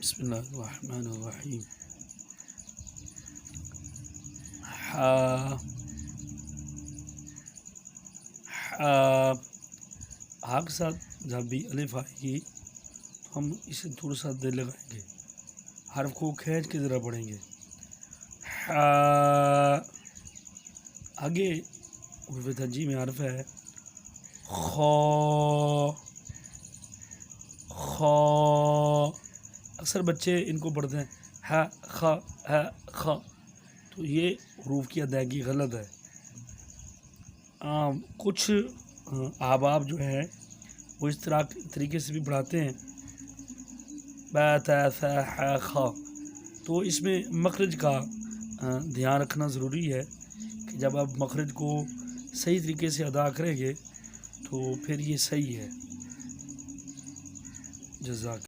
بسم اللہ الرحمن الرحیم. حا حا ہا کے ساتھ جب بھی الف آئے گی تو ہم اسے تھوڑا سا دیر لگائیں گے، حرف کو کھینچ کے ذرا پڑھیں گے. حا آگے حروف ترجیع میں حرف ہے خا. خا اکثر بچے ان کو پڑھتے ہیں ہا خا ہا خا، تو یہ حروف کی ادائیگی غلط ہے. کچھ احباب جو ہے وہ اس طریقے سے بھی پڑھاتے ہیں با تا ثا حا خا، تو اس میں مخرج کا دھیان رکھنا ضروری ہے کہ جب آپ مخرج کو صحیح طریقے سے ادا کریں گے تو پھر یہ صحیح ہے. جزاک